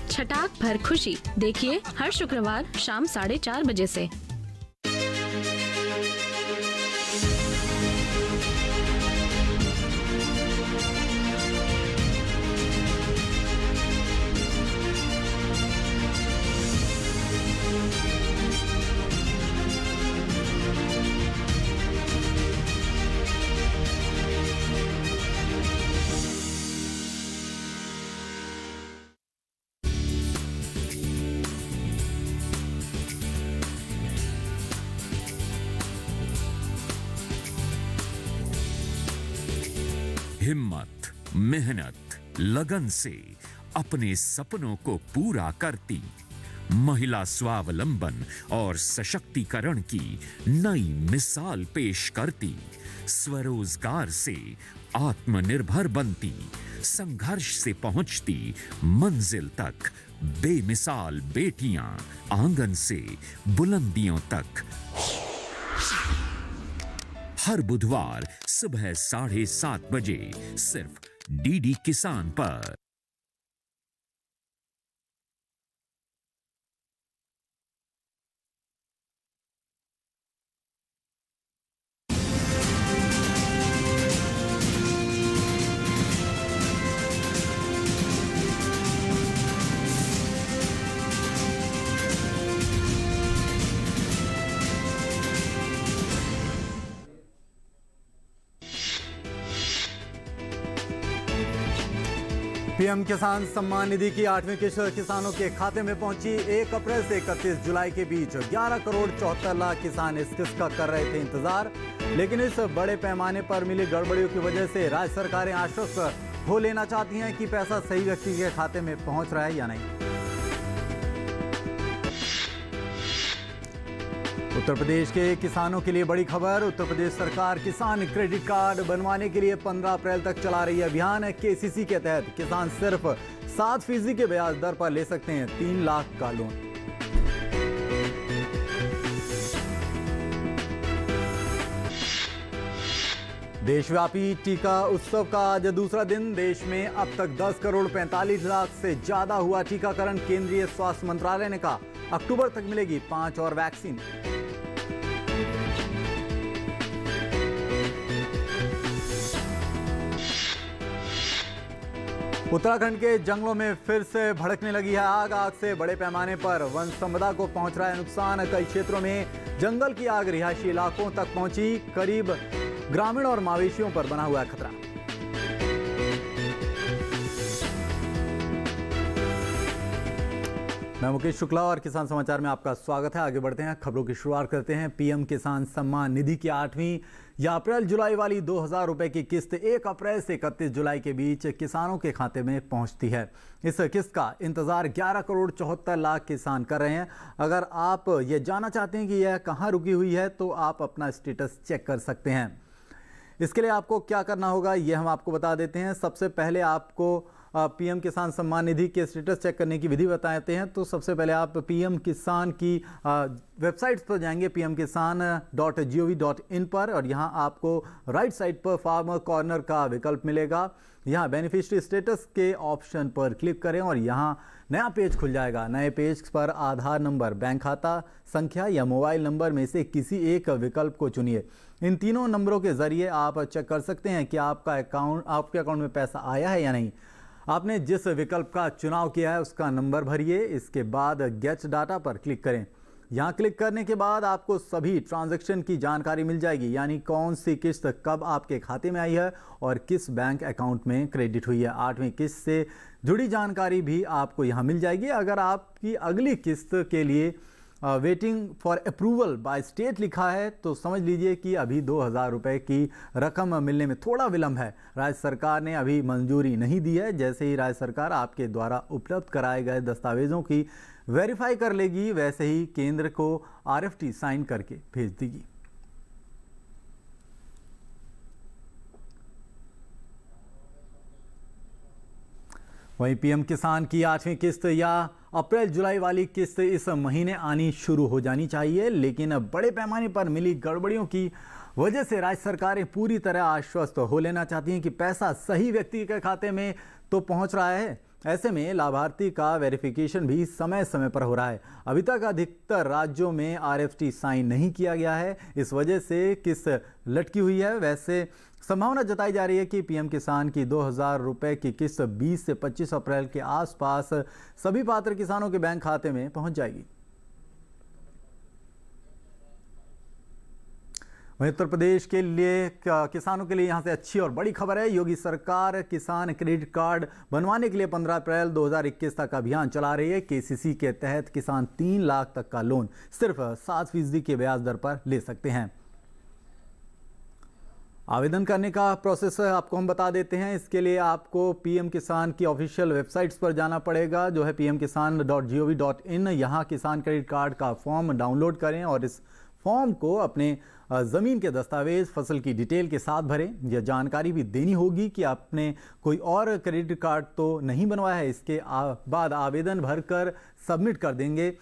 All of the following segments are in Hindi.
छटाक भर खुशी देखिए हर शुक्रवार शाम 4:30 बजे से। हिम्मत, मेहनत, लगन से अपने सपनों को पूरा करती महिला स्वावलंबन और सशक्तिकरण की नई मिसाल पेश करती, स्वरोजगार से आत्मनिर्भर बनती, संघर्ष से पहुंचती मंजिल तक बेमिसाल बेटियां, आंगन से बुलंदियों तक। हर बुधवार सुबह 7:30 बजे सिर्फ डीडी किसान पर। पीएम किसान सम्मान निधि की 8वीं किस्त किसानों के खाते में पहुंची। 1 अप्रैल से 31 जुलाई के बीच 11 करोड़ 74 लाख किसान इस किस्त का कर रहे थे इंतजार, लेकिन इस बड़े पैमाने पर मिली गड़बड़ियों की वजह से राज्य सरकारें आश्वस्त हो लेना चाहती हैं कि पैसा सही व्यक्ति के खाते में पहुंच रहा है या नहीं। उत्तर प्रदेश के किसानों के लिए बड़ी खबर। उत्तर प्रदेश सरकार किसान क्रेडिट कार्ड बनवाने के लिए 15 अप्रैल तक चला रही है अभियान। केसीसी के तहत किसान सिर्फ 7% के ब्याज दर पर ले सकते हैं 3 लाख का लोन। देशव्यापी टीका उत्सव का आज दूसरा दिन। देश में अब तक 10 करोड़ 45 लाख से ज्यादा हुआ टीकाकरण। केंद्रीय स्वास्थ्य मंत्रालय ने कहा अक्टूबर तक मिलेगी 5 और वैक्सीन। उत्तराखंड के जंगलों में फिर से भड़कने लगी है आग। आग से बड़े पैमाने पर वन संपदा को पहुंच रहा है नुकसान। कई क्षेत्रों में जंगल की आग रिहायशी इलाकों तक पहुंची। करीब ग्रामीण और मवेशियों पर बना हुआ है खतरा। मैं मुकेश शुक्ला और किसान समाचार में आपका स्वागत है। आगे बढ़ते हैं, खबरों की शुरुआत करते हैं। पीएम किसान सम्मान निधि की 8वीं या अप्रैल जुलाई वाली 2000 रुपए की किस्त 1 अप्रैल से 31 जुलाई के बीच किसानों के खाते में पहुंचती है। इस किस्त का इंतजार 11 करोड़ 74 लाख किसान कर रहे हैं। अगर आप ये जानना चाहते हैं कि यह कहां रुकी हुई है तो आप अपना स्टेटस चेक कर सकते हैं। इसके लिए आपको क्या करना होगा यह हम आपको बता देते हैं। सबसे पहले आपको पीएम किसान सम्मान निधि के स्टेटस चेक करने की विधि बताते हैं। तो सबसे पहले आप पीएम किसान की वेबसाइट पर जाएंगे pmkisan.gov.in पर, और यहाँ आपको राइट साइड पर फार्मर कॉर्नर का विकल्प मिलेगा। यहाँ बेनिफिशियरी स्टेटस के ऑप्शन पर क्लिक करें और यहाँ नया पेज खुल जाएगा। नए पेज पर आधार नंबर, बैंक खाता संख्या या मोबाइल नंबर में से किसी एक विकल्प को चुनिए। इन तीनों नंबरों के जरिए आप चेक कर सकते हैं कि आपके अकाउंट में पैसा आया है या नहीं। आपने जिस विकल्प का चुनाव किया है उसका नंबर भरिए। इसके बाद गेट डाटा पर क्लिक करें। यहाँ क्लिक करने के बाद आपको सभी ट्रांजैक्शन की जानकारी मिल जाएगी, यानी कौन सी किस्त कब आपके खाते में आई है और किस बैंक अकाउंट में क्रेडिट हुई है। 8वीं किस्त से जुड़ी जानकारी भी आपको यहाँ मिल जाएगी। अगर आपकी अगली किस्त के लिए waiting for approval by state लिखा है तो समझ लीजिए कि अभी 2000 रुपए की रकम मिलने में थोड़ा विलंब है। राज्य सरकार ने अभी मंजूरी नहीं दी है। जैसे ही राज्य सरकार आपके द्वारा उपलब्ध कराए गए दस्तावेजों की वेरीफाई कर लेगी, वैसे ही केंद्र को RFT साइन करके भेज देगी। वहीं पीएम किसान की 8वीं किस्त या अप्रैल जुलाई वाली किस्त इस महीने आनी शुरू हो जानी चाहिए, लेकिन बड़े पैमाने पर मिली गड़बड़ियों की वजह से राज्य सरकारें पूरी तरह आश्वस्त हो लेना चाहती हैं कि पैसा सही व्यक्ति के खाते में तो पहुंच रहा है। ऐसे में लाभार्थी का वेरिफिकेशन भी समय समय पर हो रहा है। अभी तक अधिकतर राज्यों में RFT साइन नहीं किया गया है। इस वजह से किस्त लटकी हुई है। वैसे संभावना जताई जा रही है कि पीएम किसान की 2,000 रुपए की किस्त 20 से 25 अप्रैल के आसपास सभी पात्र किसानों के बैंक खाते में पहुंच जाएगी। वहीं उत्तर प्रदेश के लिए किसानों के लिए यहां से अच्छी और बड़ी खबर है। योगी सरकार किसान क्रेडिट कार्ड बनवाने के लिए 15 अप्रैल 2021 तक अभियान चला रही है। KCC के तहत किसान 3 लाख तक का लोन सिर्फ 7% की ब्याज दर पर ले सकते हैं। आवेदन करने का प्रोसेस आपको हम बता देते हैं। इसके लिए आपको पीएम किसान की ऑफिशियल वेबसाइट्स पर जाना पड़ेगा, जो है pmkisan.gov.in। यहाँ किसान क्रेडिट कार्ड का फॉर्म डाउनलोड करें और इस फॉर्म को अपने ज़मीन के दस्तावेज, फसल की डिटेल के साथ भरें। यह जानकारी भी देनी होगी कि आपने कोई और क्रेडिट कार्ड तो नहीं बनवाया है। इसके बाद आवेदन भरकर सबमिट कर देंगे।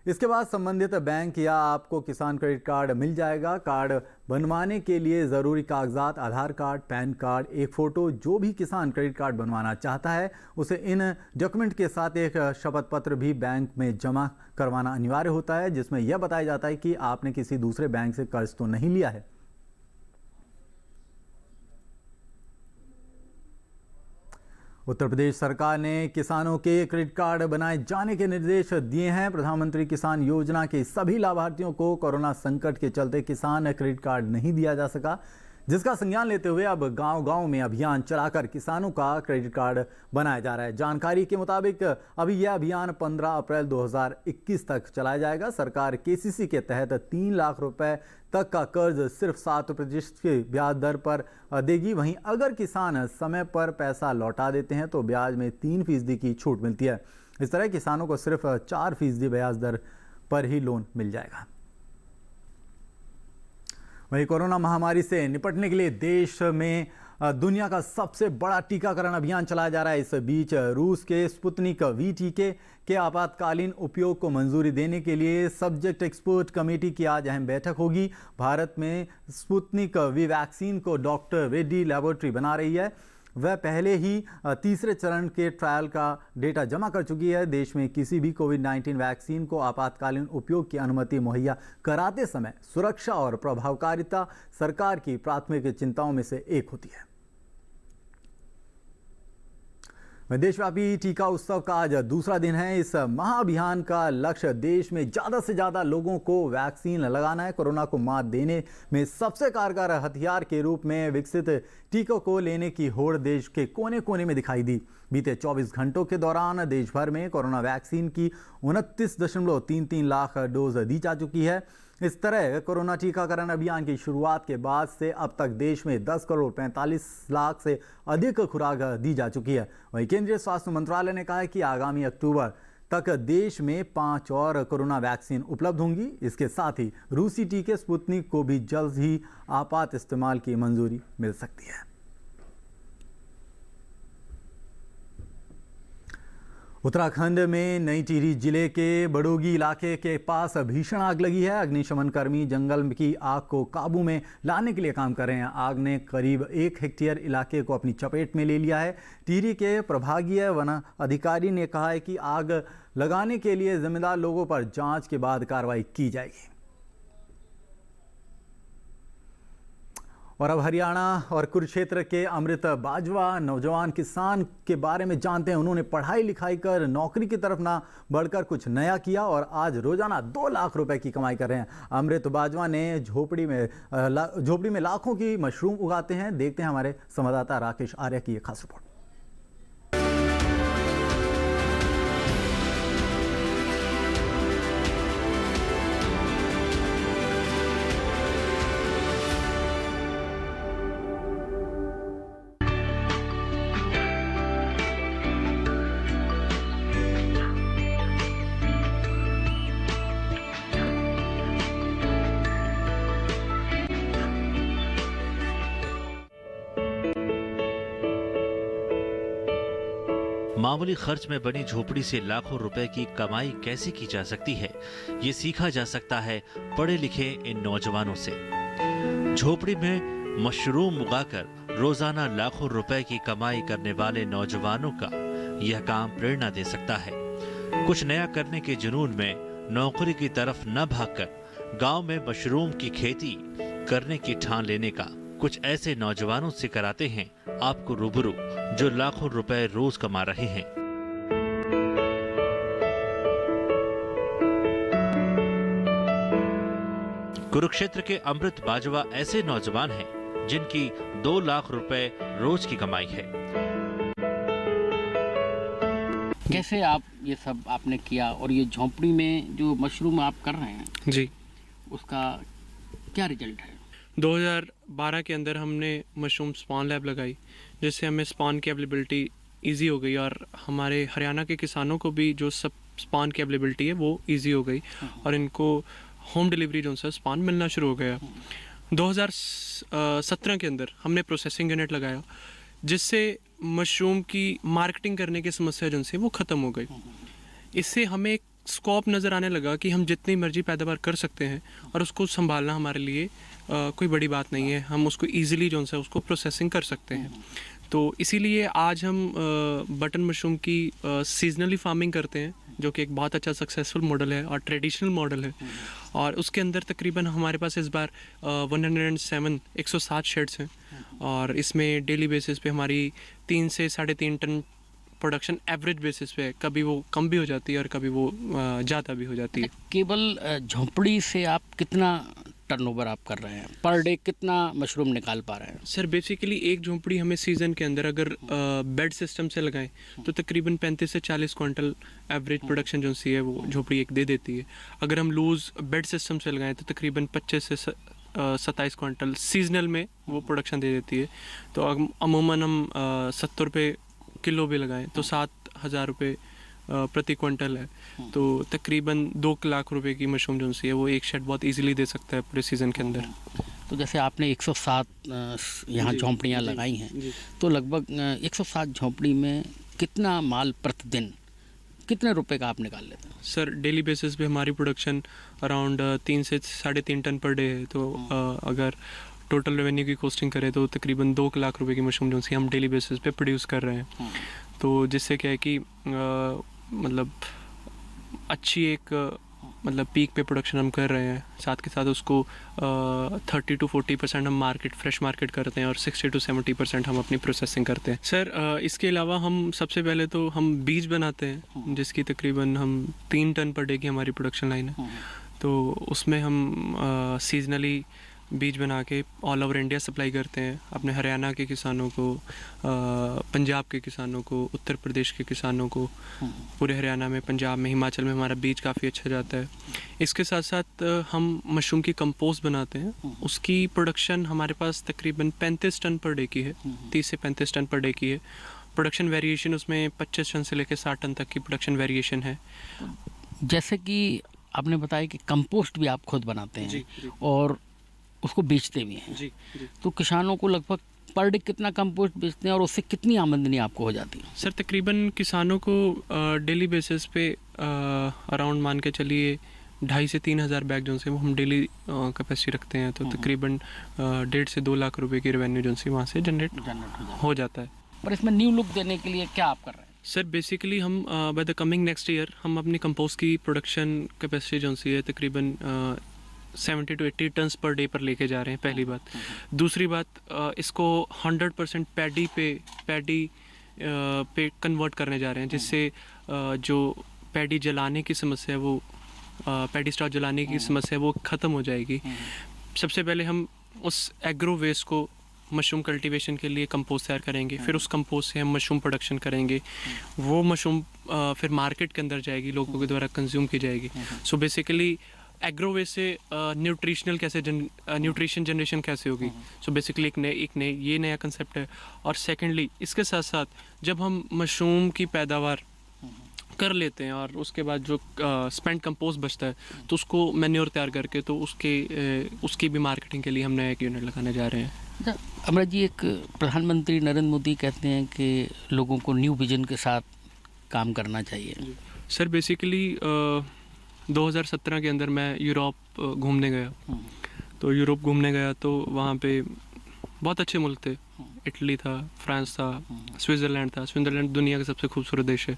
इसके बाद संबंधित बैंक या आपको किसान क्रेडिट कार्ड मिल जाएगा। कार्ड बनवाने के लिए ज़रूरी कागजात आधार कार्ड, पैन कार्ड, एक फ़ोटो, जो भी किसान क्रेडिट कार्ड बनवाना चाहता है उसे इन डॉक्यूमेंट के साथ एक शपथ पत्र भी बैंक में जमा करवाना अनिवार्य होता है, जिसमें यह बताया जाता है कि आपने किसी दूसरे बैंक से कर्ज तो नहीं लिया है। उत्तर प्रदेश सरकार ने किसानों के क्रेडिट कार्ड बनाए जाने के निर्देश दिए हैं। प्रधानमंत्री किसान योजना के सभी लाभार्थियों को कोरोना संकट के चलते किसान क्रेडिट कार्ड नहीं दिया जा सका, जिसका संज्ञान लेते हुए अब गांव-गांव में अभियान चलाकर किसानों का क्रेडिट कार्ड बनाया जा रहा है। जानकारी के मुताबिक अभी यह अभियान 15 अप्रैल 2021 तक चलाया जाएगा। सरकार KCC के तहत 3 लाख रुपए तक का कर्ज सिर्फ 7% की ब्याज दर पर देगी। वहीं अगर किसान समय पर पैसा लौटा देते हैं तो ब्याज में 3% की छूट मिलती है। इस तरह किसानों को सिर्फ 4% ब्याज दर पर ही लोन मिल जाएगा। वहीं कोरोना महामारी से निपटने के लिए देश में दुनिया का सबसे बड़ा टीकाकरण अभियान चलाया जा रहा है। इस बीच रूस के स्पुतनिक V टीके के आपातकालीन उपयोग को मंजूरी देने के लिए सब्जेक्ट एक्सपर्ट कमेटी की आज अहम बैठक होगी। भारत में स्पुतनिक V वैक्सीन को डॉक्टर रेड्डी लैबोरेटरी बना रही है। वह पहले ही तीसरे चरण के ट्रायल का डेटा जमा कर चुकी है। देश में किसी भी कोविड-19 वैक्सीन को आपातकालीन उपयोग की अनुमति मुहैया कराते समय सुरक्षा और प्रभावकारिता सरकार की प्राथमिक चिंताओं में से एक होती है। देशव्यापी टीका उत्सव का आज दूसरा दिन है। इस महाअभियान का लक्ष्य देश में ज़्यादा से ज़्यादा लोगों को वैक्सीन लगाना है। कोरोना को मात देने में सबसे कारगर हथियार के रूप में विकसित टीकों को लेने की होड़ देश के कोने कोने में दिखाई दी। बीते 24 घंटों के दौरान देश भर में कोरोना वैक्सीन की 29.33 लाख डोज दी जा चुकी है। इस तरह कोरोना टीकाकरण अभियान की शुरुआत के बाद से अब तक देश में 10 करोड़ 45 लाख से अधिक खुराक दी जा चुकी है। वहीं केंद्रीय स्वास्थ्य मंत्रालय ने कहा है कि आगामी अक्टूबर तक देश में 5 और कोरोना वैक्सीन उपलब्ध होंगी। इसके साथ ही रूसी टीके स्पुतनिक को भी जल्द ही आपात इस्तेमाल की मंजूरी मिल सकती है। उत्तराखंड में नई टिहरी जिले के बडोगी इलाके के पास भीषण आग लगी है। अग्निशमन कर्मी जंगल की आग को काबू में लाने के लिए काम कर रहे हैं। आग ने करीब 1 हेक्टेयर इलाके को अपनी चपेट में ले लिया है। टिहरी के प्रभागीय वन अधिकारी ने कहा है कि आग लगाने के लिए जिम्मेदार लोगों पर जांच के बाद कार्रवाई की जाएगी। और अब हरियाणा और कुरुक्षेत्र के अमृत बाजवा नौजवान किसान के बारे में जानते हैं। उन्होंने पढ़ाई लिखाई कर नौकरी की तरफ ना बढ़कर कुछ नया किया और आज रोजाना 2 लाख रुपए की कमाई कर रहे हैं। अमृत बाजवा ने झोपड़ी में लाखों की मशरूम उगाते हैं। देखते हैं हमारे संवाददाता राकेश आर्य की ये खास रिपोर्ट। मामूली खर्च में बनी झोपड़ी से लाखों रुपए की कमाई कैसे की जा सकती है, ये सीखा जा सकता है पढ़े लिखे इन नौजवानों से। झोपड़ी में मशरूम उगाकर रोजाना लाखों रुपए की कमाई करने वाले नौजवानों का यह काम प्रेरणा दे सकता है। कुछ नया करने के जुनून में नौकरी की तरफ न भागकर गांव में मशरूम की खेती करने की ठान लेने का कुछ ऐसे नौजवानों से कराते हैं आपको रूबरू, जो लाखों रुपए रोज कमा रहे हैं। कुरुक्षेत्र के अमृत बाजवा ऐसे नौजवान हैं जिनकी 2 लाख रुपए रोज की कमाई है। कैसे आप ये सब आपने किया और ये झोंपड़ी में जो मशरूम आप कर रहे हैं जी, उसका क्या रिजल्ट है? 2012 के अंदर हमने मशरूम स्पॉन लैब लगाई, जिससे हमें स्पॉन की अवेलेबिलिटी ईजी हो गई और हमारे हरियाणा के किसानों को भी जो सब स्पॉन की अवेलेबिलिटी है वो ईजी हो गई और इनको होम डिलीवरी जो सा स्पॉन मिलना शुरू हो गया। 2017 के अंदर हमने प्रोसेसिंग यूनिट लगाया, जिससे मशरूम की मार्केटिंग करने की समस्या जो से वो ख़त्म हो गई। इससे हमें एक स्कोप नज़र आने लगा कि हम जितनी मर्जी पैदावार कर सकते हैं और उसको संभालना हमारे लिए कोई बड़ी बात नहीं है। हम उसको ईजिली जो है उसको प्रोसेसिंग कर सकते हैं। तो इसीलिए आज हम बटन मशरूम की सीजनली फार्मिंग करते हैं, जो कि एक बहुत अच्छा सक्सेसफुल मॉडल है और ट्रेडिशनल मॉडल है। और उसके अंदर तकरीबन हमारे पास इस बार 107 शेड्स हैं और इसमें डेली बेसिस पे हमारी 3 से 3.5 टन प्रोडक्शन एवरेज बेसिस पे है। कभी वो कम भी हो जाती है और कभी वो ज़्यादा भी हो जाती है। केवल झोंपड़ी से आप कितना टर्नओवर आप कर रहे हैं पर डे, कितना मशरूम निकाल पा रहे हैं? सर बेसिकली एक झोंपड़ी हमें सीज़न के अंदर अगर बेड सिस्टम से लगाएं तो तकरीबन 35 से 40 क्विंटल एवरेज प्रोडक्शन जो सी है वो झोंपड़ी एक दे देती है। अगर हम लूज़ बेड सिस्टम से लगाएं तो तकरीबन 25 से 27 क्विंटल सीजनल में वो प्रोडक्शन दे देती है। तो अमूमन हम 70 रुपये किलो भी लगाएं तो 7,000 रुपये प्रति क्विंटल है। तो तकरीबन 2 लाख रुपए की मशरूम जो सी है वो एक शेड बहुत इजीली दे सकता है पूरे सीज़न के अंदर। तो जैसे आपने 107 यहाँ झोंपड़ियाँ लगाई हैं, तो लगभग 107 झोंपड़ी में कितना माल प्रतिदिन, कितने रुपए का आप निकाल लेते हैं? सर डेली बेसिस पे हमारी प्रोडक्शन अराउंड 3 से 3.5 टन पर डे है। तो अगर टोटल रेवेन्यू की कॉस्टिंग करें तो तकरीबन 2 लाख रुपए की मशरूम जो सी हम डेली बेसिस पे प्रोड्यूस कर रहे हैं। तो जिससे क्या है कि मतलब अच्छी एक मतलब पीक पे प्रोडक्शन हम कर रहे हैं। साथ के साथ उसको 30 to 40% हम फ्रेश मार्केट करते हैं और 60 to 70% हम अपनी प्रोसेसिंग करते हैं। सर इसके अलावा हम सबसे पहले तो हम बीज बनाते हैं, जिसकी तकरीबन हम 3 टन पर डे की हमारी प्रोडक्शन लाइन है। तो उसमें हम सीजनली बीज बना के ऑल ओवर इंडिया सप्लाई करते हैं अपने हरियाणा के किसानों को, पंजाब के किसानों को, उत्तर प्रदेश के किसानों को। पूरे हरियाणा में, पंजाब में, हिमाचल में हमारा बीज काफ़ी अच्छा जाता है। इसके साथ साथ हम मशरूम की कंपोस्ट बनाते हैं। उसकी प्रोडक्शन हमारे पास तकरीबन 35 टन पर डे की है, 30 से 35 टन पर डे की है। प्रोडक्शन वेरिएशन उसमें 25 टन से लेकर 60 टन तक की प्रोडक्शन वेरिएशन है। जैसे कि आपने बताया कि कंपोस्ट भी आप खुद बनाते हैं और उसको बेचते भी हैं। जी। तो किसानों को लगभग पर डे कितना कंपोस्ट बेचते हैं और उससे कितनी आमदनी आपको हो जाती है? सर तकरीबन किसानों को डेली बेसिस पे अराउंड मान के चलिए 2,500 से 3,000 बैग जो से वो हम डेली कैपेसिटी रखते हैं। तो तकरीबन 1.5 से 2 लाख रुपए की रेवेन्यू जो सी वहाँ से जनरेट हो जाता है। पर इसमें न्यू लुक देने के लिए क्या आप कर रहे हैं? सर बेसिकली हम by the coming next year हम अपनी कंपोस्ट की प्रोडक्शन कैपेसिटी जो सी है तकरीबन 70 to 80 टन्स पर डे पर लेके जा रहे हैं, पहली बात। दूसरी बात, इसको 100% पैडी पे कन्वर्ट करने जा रहे हैं, जिससे जो पैडी जलाने की समस्या है वो पैडी स्टॉक जलाने की समस्या है वो ख़त्म हो जाएगी। सबसे पहले हम उस एग्रो वेस्ट को मशरूम कल्टीवेशन के लिए कंपोस्ट तैयार करेंगे, फिर उस कंपोस्ट से हम मशरूम प्रोडक्शन करेंगे। वो मशरूम फिर मार्केट के अंदर जाएगी, लोगों के द्वारा कंज्यूम की जाएगी। सो बेसिकली एग्रो वेस्ट से न्यूट्रिशन जनरेशन कैसे होगी? सो बेसिकली एक नए ये नया कंसेप्ट है। और सेकेंडली इसके साथ साथ जब हम मशरूम की पैदावार कर लेते हैं और उसके बाद जो स्पेंट कंपोस्ट बचता है तो उसको मैन्योर तैयार करके तो उसकी भी मार्केटिंग के लिए हम नया एक यूनिट लगाने जा रहे हैं। अमृत जी, एक प्रधानमंत्री नरेंद्र मोदी कहते हैं कि लोगों को न्यू विजन के साथ काम करना चाहिए। सर बेसिकली 2017 के अंदर मैं यूरोप घूमने गया। तो यूरोप घूमने गया तो वहाँ पे बहुत अच्छे मुल्क थे। इटली था, फ्रांस था, स्विट्ज़रलैंड था। स्विट्ज़रलैंड दुनिया का सबसे खूबसूरत देश है।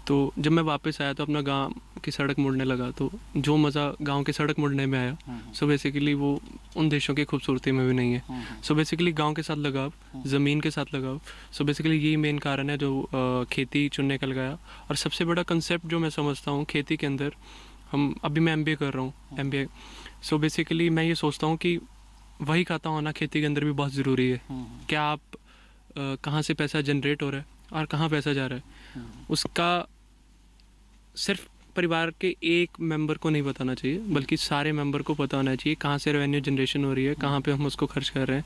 तो जब मैं वापस आया तो अपना गांव की सड़क मुड़ने लगा, तो जो मज़ा गांव की सड़क मुड़ने में आया, सो बेसिकली वो उन देशों की खूबसूरती में भी नहीं है। सो बेसिकली गांव के साथ लगाव, ज़मीन के साथ लगाव, सो बेसिकली यही मेन कारण है जो खेती चुनने का लगाया। और सबसे बड़ा कंसेप्ट जो मैं समझता हूँ खेती के अंदर, अभी मैं MBA कर रहा हूँ, MBA। सो बेसिकली मैं ये सोचता हूँ कि वही खाता होना खेती के अंदर भी बहुत ज़रूरी है। क्या आप कहाँ से पैसा जनरेट हो रहा है और कहाँ पैसा जा रहा है, उसका सिर्फ परिवार के एक मेंबर को नहीं बताना चाहिए, बल्कि सारे मेंबर को पता होना चाहिए कहाँ से रेवेन्यू जनरेशन हो रही है, कहाँ पे हम उसको खर्च कर रहे हैं,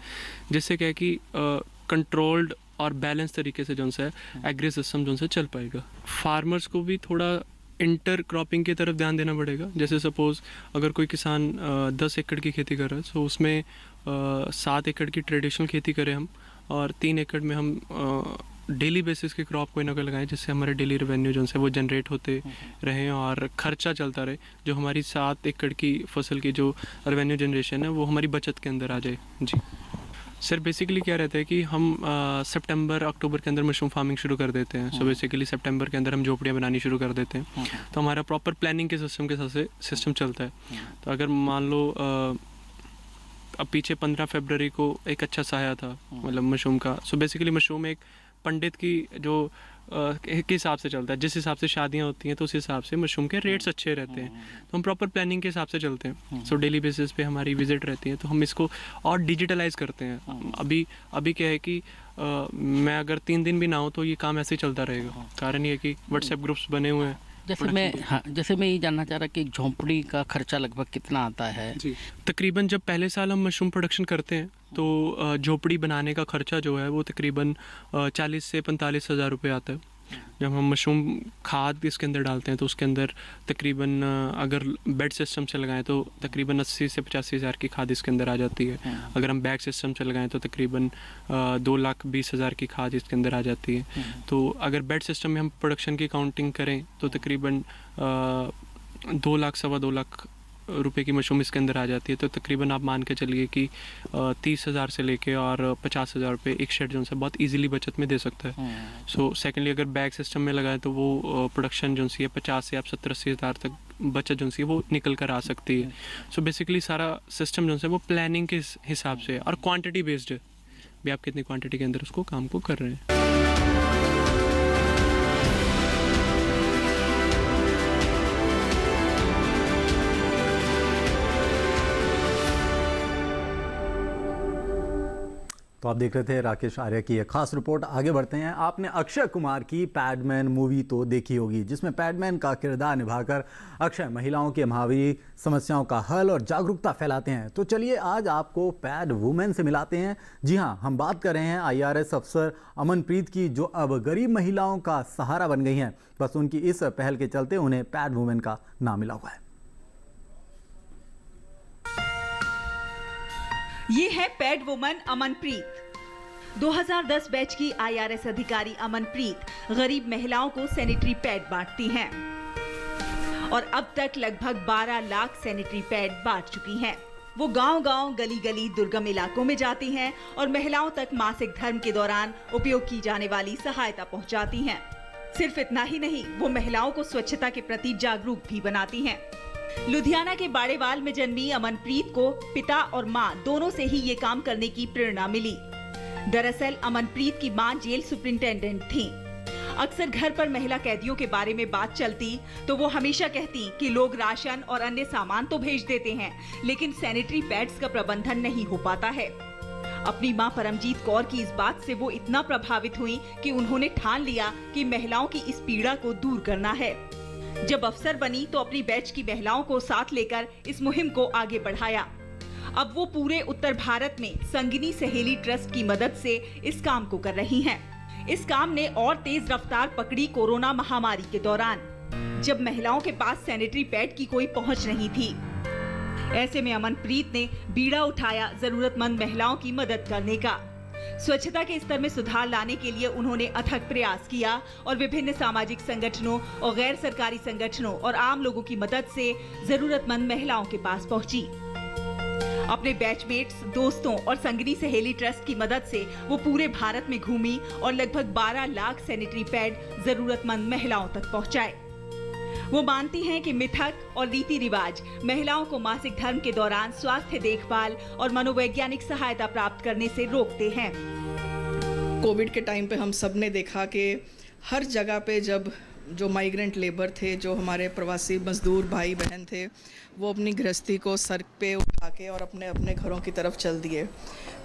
जिससे क्या है कि कंट्रोल्ड और बैलेंस तरीके से जो है एग्री सिस्टम जो है चल पाएगा। फार्मर्स को भी थोड़ा इंटर क्रॉपिंग की तरफ ध्यान देना पड़ेगा। जैसे सपोज़ अगर कोई किसान 10 एकड़ की खेती कर रहा है, तो उसमें 7 एकड़ की ट्रेडिशनल खेती करें हम, और 3 एकड़ में हम डेली बेसिस के क्रॉप कोई ना कोई लगाएं, जिससे हमारे डेली रेवेन्यू जो है वो जनरेट होते रहें और खर्चा चलता रहे। जो हमारी 7 एकड़ की फसल की जो रेवेन्यू जनरेशन है वो हमारी बचत के अंदर आ जाए। जी सर, बेसिकली क्या रहता है कि हम सितंबर अक्टूबर के अंदर मशरूम फार्मिंग शुरू कर देते हैं। सो बेसिकली सितंबर के अंदर हम झोपड़ियाँ बनानी शुरू कर देते हैं। तो हमारा प्रॉपर प्लानिंग के सिस्टम के साथ से सिस्टम चलता है। तो अगर मान लो अब पीछे 15 फरवरी को एक अच्छा सा आया था, मतलब मशरूम का। सो बेसिकली मशरूम एक पंडित की जो के हिसाब से चलता है, जिस हिसाब से शादियाँ होती हैं तो उस हिसाब से मशरूम के रेट्स अच्छे रहते हैं। तो हम प्रॉपर प्लानिंग के हिसाब से चलते हैं। सो डेली बेसिस पे हमारी विजिट रहती है, तो हम इसको और डिजिटलाइज करते हैं। अभी क्या है कि मैं अगर 3 दिन भी ना हो तो ये काम ऐसे ही चलता रहेगा। कारण ये है कि व्हाट्सएप ग्रुप्स बने हुए हैं। जैसे मैं ये जानना चाह रहा कि एक झोंपड़ी का खर्चा लगभग कितना आता है? जी, तकरीबन जब पहले साल हम मशरूम प्रोडक्शन करते हैं तो झोपड़ी बनाने का खर्चा जो है वो तकरीबन 40 से 45 हज़ार रुपये आता है। जब हम मशरूम खाद इसके अंदर डालते हैं तो उसके अंदर तकरीबन अगर बेड सिस्टम से लगाएं तो तकरीबन 80 से 85 हज़ार की खाद इसके अंदर आ जाती है। अगर हम बैग सिस्टम से लगाएं तो तकरीबन 2,20,000 की खाद इसके अंदर आ जाती है। तो अगर बेड सिस्टम में हम प्रोडक्शन की काउंटिंग करें तो तकरीबन 2 लाख सवा 2 लाख रुपए की मशरूम इसके अंदर आ जाती है। तो तकरीबन आप मान के चलिए कि 30,000 से लेके और 50,000 रुपये एक शेड जो है बहुत इजीली बचत में दे सकता है। सो सेकेंडली अगर बैग सिस्टम में लगाए तो वो प्रोडक्शन जो है 50 से आप 70-80 हज़ार तक बचत जो है वो निकल कर आ सकती है। सो बेसिकली सारा सिस्टम जो है वो प्लानिंग के हिसाब से और क्वान्टिटी बेस्ड है, भी आप कितनी क्वान्टिटी के अंदर उसको काम को कर रहे हैं। तो आप देख रहे थे राकेश आर्य की एक खास रिपोर्ट। आगे बढ़ते हैं। आपने अक्षय कुमार की पैडमैन मूवी तो देखी होगी, जिसमें पैडमैन का किरदार निभाकर अक्षय महिलाओं के महावीर समस्याओं का हल और जागरूकता फैलाते हैं। तो चलिए आज आपको पैड वुमेन से मिलाते हैं। जी हाँ, हम बात कर रहे हैं IRS अफसर अमनप्रीत की, जो अब गरीब महिलाओं का सहारा बन गई हैं। बस उनकी इस पहल के चलते उन्हें पैड वुमेन का नाम मिला हुआ है। ये है पैड वुमन अमनप्रीत। 2010 बैच की IRS अधिकारी अमनप्रीत गरीब महिलाओं को सैनिटरी पैड बांटती हैं और अब तक लगभग 12 लाख सैनिटरी पैड बांट चुकी हैं। वो गांव-गांव, गली-गली, दुर्गम इलाकों में जाती हैं और महिलाओं तक मासिक धर्म के दौरान उपयोग की जाने वाली सहायता पहुंचाती हैं। सिर्फ इतना ही नहीं, वो महिलाओं को स्वच्छता के प्रति जागरूक भी बनाती हैं। लुधियाना के बाड़ेवाल में जन्मी अमनप्रीत को पिता और मां दोनों से ही ये काम करने की प्रेरणा मिली। दरअसल अमनप्रीत की मां जेल सुपरिंटेंडेंट थीं। अक्सर घर पर महिला कैदियों के बारे में बात चलती तो वो हमेशा कहती कि लोग राशन और अन्य सामान तो भेज देते हैं, लेकिन सैनिटरी पैड्स का प्रबंधन नहीं हो पाता है। अपनी मां परमजीत कौर की इस बात से वो इतना प्रभावित हुई कि उन्होंने ठान लिया कि महिलाओं की इस पीड़ा को दूर करना है। जब अफसर बनी तो अपनी बैच की महिलाओं को साथ लेकर इस मुहिम को आगे बढ़ाया। अब वो पूरे उत्तर भारत में संगिनी सहेली ट्रस्ट की मदद से इस काम को कर रही हैं। इस काम ने और तेज रफ्तार पकड़ी कोरोना महामारी के दौरान, जब महिलाओं के पास सैनिटरी पैड की कोई पहुंच नहीं थी। ऐसे में अमनप्रीत ने बीड़ा उठाया जरूरतमंद महिलाओं की मदद करने का। स्वच्छता के स्तर में सुधार लाने के लिए उन्होंने अथक प्रयास किया और विभिन्न सामाजिक संगठनों और गैर सरकारी संगठनों और आम लोगों की मदद से जरूरतमंद महिलाओं के पास पहुंची। अपने बैचमेट्स, दोस्तों और संगिनी सहेली ट्रस्ट की मदद से वो पूरे भारत में घूमी और लगभग 12 लाख सैनिटरी पैड जरूरतमंद महिलाओं तक पहुंचाए। वो मानती हैं कि मिथक और रीति रिवाज महिलाओं को मासिक धर्म के दौरान स्वास्थ्य देखभाल और मनोवैज्ञानिक सहायता प्राप्त करने से रोकते हैं। कोविड के टाइम पे हम सब ने देखा कि हर जगह पे जब जो माइग्रेंट लेबर थे, जो हमारे प्रवासी मजदूर भाई बहन थे, वो अपनी गृहस्थी को सर पे उठा के और अपने अपने घरों की तरफ चल दिए,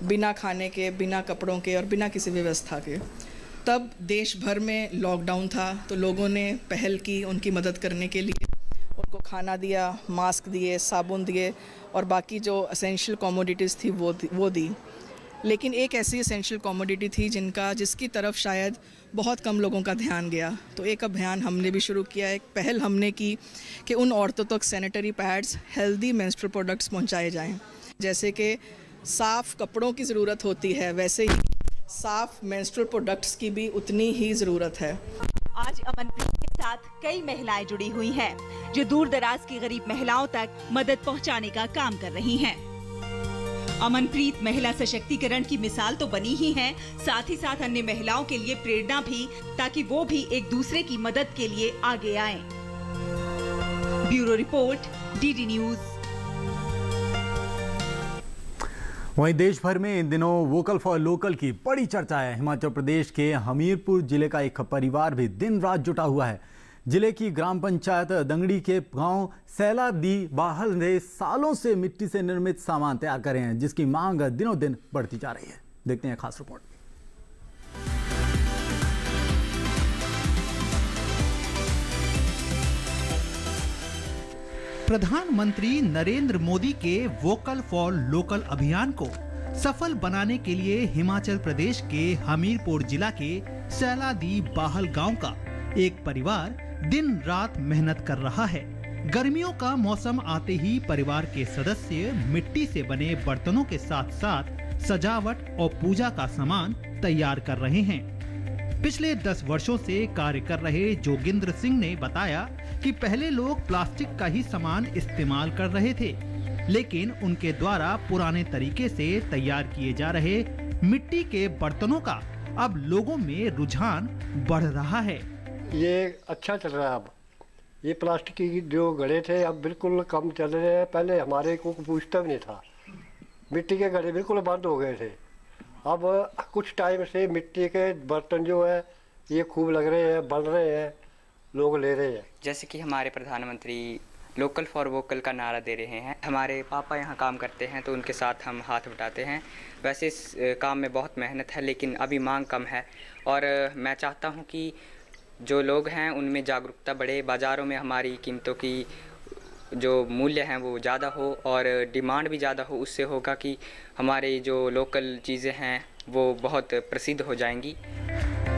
बिना खाने के, बिना कपड़ों के और बिना किसी व्यवस्था के। तब देश भर में लॉकडाउन था तो लोगों ने पहल की उनकी मदद करने के लिए, उनको खाना दिया, मास्क दिए, साबुन दिए और बाकी जो एसेंशियल कमोडिटीज़ थी वो दी। लेकिन एक ऐसी एसेंशियल कमोडिटी थी जिसकी तरफ शायद बहुत कम लोगों का ध्यान गया। तो एक अभियान हमने भी शुरू किया, एक पहल हमने की कि उन औरतों तक sanitary pads, healthy menstrual products पहुंचाए जाएं। जैसे कि साफ़ कपड़ों की ज़रूरत होती है, वैसे ही साफ़ मेंस्ट्रुअल प्रोडक्ट्स की भी उतनी ही ज़रूरत है। आज अमनप्रीत के साथ कई महिलाएं जुड़ी हुई हैं, जो दूर दराज की गरीब महिलाओं तक मदद पहुंचाने का काम कर रही हैं। अमनप्रीत महिला सशक्तिकरण की मिसाल तो बनी ही है, साथ ही साथ अन्य महिलाओं के लिए प्रेरणा भी, ताकि वो भी एक दूसरे की मदद के लिए आगे आएं। Bureau report, DD news. वहीं देश भर में इन दिनों वोकल फॉर लोकल की बड़ी चर्चा है। हिमाचल प्रदेश के हमीरपुर जिले का एक परिवार भी दिन रात जुटा हुआ है। जिले की ग्राम पंचायत दंगड़ी के गांव सैला दी बाहल ने सालों से मिट्टी से निर्मित सामान तैयार करे हैं, जिसकी मांग दिनों दिन बढ़ती जा रही है। देखते हैं खास रिपोर्ट। प्रधानमंत्री नरेंद्र मोदी के वोकल फॉर लोकल अभियान को सफल बनाने के लिए हिमाचल प्रदेश के हमीरपुर जिला के सैला दी बाहल गांव का एक परिवार दिन रात मेहनत कर रहा है। गर्मियों का मौसम आते ही परिवार के सदस्य मिट्टी से बने बर्तनों के साथ साथ सजावट और पूजा का सामान तैयार कर रहे हैं। पिछले 10 वर्षों से कार्य कर रहे जोगिंद्र सिंह ने बताया कि पहले लोग प्लास्टिक का ही सामान इस्तेमाल कर रहे थे, लेकिन उनके द्वारा पुराने तरीके से तैयार किए जा रहे मिट्टी के बर्तनों का अब लोगों में रुझान बढ़ रहा है। ये अच्छा चल रहा है। अब ये प्लास्टिक की जो घड़े थे अब बिल्कुल कम चल रहे हैं। पहले हमारे को पूछता भी नहीं था, मिट्टी के घड़े बिल्कुल बंद हो गए थे। अब कुछ टाइम से मिट्टी के बर्तन जो है ये खूब लग रहे हैं, बन रहे हैं, लोग ले रहे हैं। जैसे कि हमारे प्रधानमंत्री लोकल फॉर वोकल का नारा दे रहे हैं। हमारे पापा यहाँ काम करते हैं तो उनके साथ हम हाथ बटाते हैं। वैसे इस काम में बहुत मेहनत है, लेकिन अभी मांग कम है और मैं चाहता हूँ कि जो लोग हैं उनमें जागरूकता बढ़े, बाज़ारों में हमारी कीमतों की जो मूल्य हैं वो ज़्यादा हो और डिमांड भी ज़्यादा हो। उससे होगा कि हमारे जो लोकल चीज़ें हैं वो बहुत प्रसिद्ध हो जाएंगी।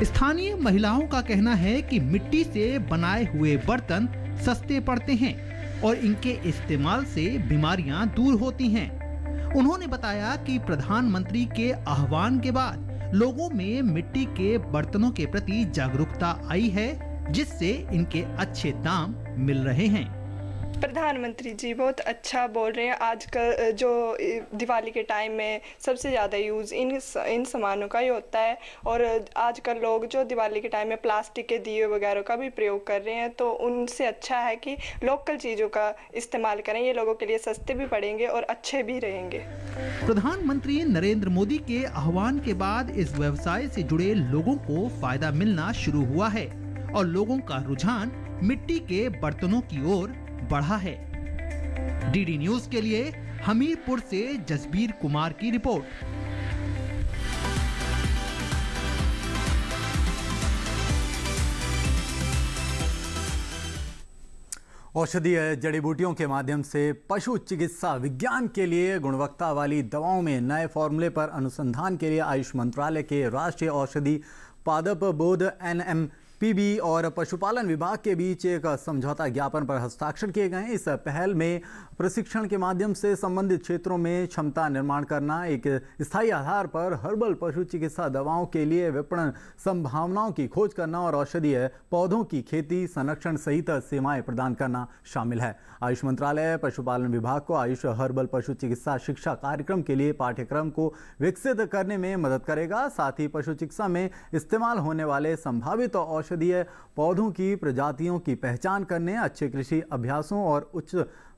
स्थानीय महिलाओं का कहना है कि मिट्टी से बनाए हुए बर्तन सस्ते पड़ते हैं और इनके इस्तेमाल से बीमारियां दूर होती हैं। उन्होंने बताया कि प्रधानमंत्री के आह्वान के बाद लोगों में मिट्टी के बर्तनों के प्रति जागरूकता आई है, जिससे इनके अच्छे दाम मिल रहे हैं। प्रधानमंत्री जी बहुत अच्छा बोल रहे हैं। आजकल जो दिवाली के टाइम में सबसे ज़्यादा यूज़ इन सामानों का ही होता है और आजकल लोग जो दिवाली के टाइम में प्लास्टिक के दिए वगैरह का भी प्रयोग कर रहे हैं, तो उनसे अच्छा है कि लोकल चीज़ों का इस्तेमाल करें। ये लोगों के लिए सस्ते भी पड़ेंगे और अच्छे भी रहेंगे। प्रधानमंत्री नरेंद्र मोदी के आह्वान के बाद इस व्यवसाय से जुड़े लोगों को फायदा मिलना शुरू हुआ है और लोगों का रुझान मिट्टी के बर्तनों की ओर बढ़ा है। डीडी न्यूज के लिए हमीरपुर से जसबीर कुमार की रिपोर्ट। औषधीय जड़ी बूटियों के माध्यम से पशु चिकित्सा विज्ञान के लिए गुणवत्ता वाली दवाओं में नए फॉर्मूले पर अनुसंधान के लिए आयुष मंत्रालय के राष्ट्रीय औषधि पादप बोर्ड पीबी और पशुपालन विभाग के बीच एक समझौता ज्ञापन पर हस्ताक्षर किए गए हैं। इस पहल में प्रशिक्षण के माध्यम से संबंधित क्षेत्रों में क्षमता निर्माण करना, एक स्थायी आधार पर हर्बल पशु चिकित्सा दवाओं के लिए विपणन संभावनाओं की खोज करना और औषधीय पौधों की खेती, संरक्षण सहित सेवाएं प्रदान करना शामिल है। आयुष मंत्रालय पशुपालन विभाग को आयुष हर्बल पशु चिकित्सा शिक्षा कार्यक्रम के लिए पाठ्यक्रम को विकसित करने में मदद करेगा। साथ ही पशु चिकित्सा में इस्तेमाल होने वाले संभावित औषधीय पौधों की प्रजातियों की पहचान करने, अच्छे कृषि अभ्यासों और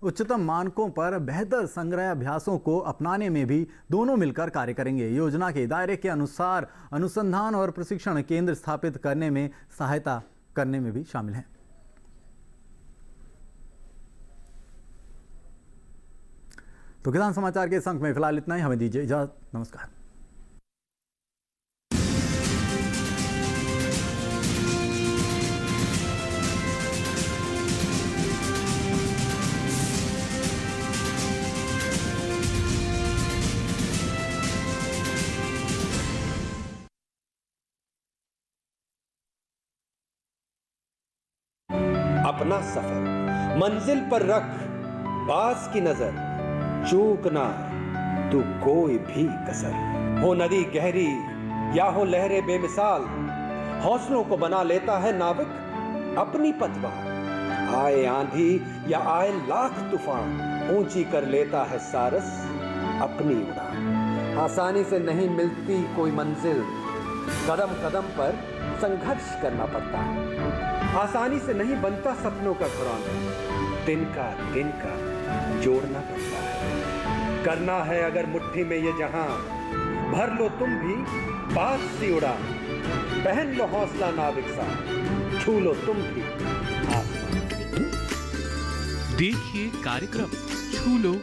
उच्चतम मानकों पर बेहतर संग्रह अभ्यासों को अपनाने में भी दोनों मिलकर कार्य करेंगे। योजना के दायरे के अनुसार अनुसंधान और प्रशिक्षण केंद्र स्थापित करने में सहायता करने में भी शामिल है। तो किसान समाचार के इस अंक में फिलहाल इतना ही। हमें दीजिए इजाजत। नमस्कार। अपना सफर मंजिल पर रख, पास की नजर चूक ना तू कोई भी कसर। हो नदी गहरी या हो लहरें बेमिसाल, हौसलों को बना लेता है नाविक अपनी पतवार। आए आंधी या आए लाख तूफान, ऊंची कर लेता है सारस अपनी उड़ान। आसानी से नहीं मिलती कोई मंजिल, कदम कदम पर संघर्ष करना पड़ता है। आसानी से नहीं बनता सपनों का घरौंदा, दिन का जोड़ना पड़ता है। करना है अगर मुट्ठी में ये जहां, भर लो तुम भी बात सी उड़ान। पहन लो हौसला नाविक सा, छू लो तुम भी आसमान। देखिए कार्यक्रम छू लो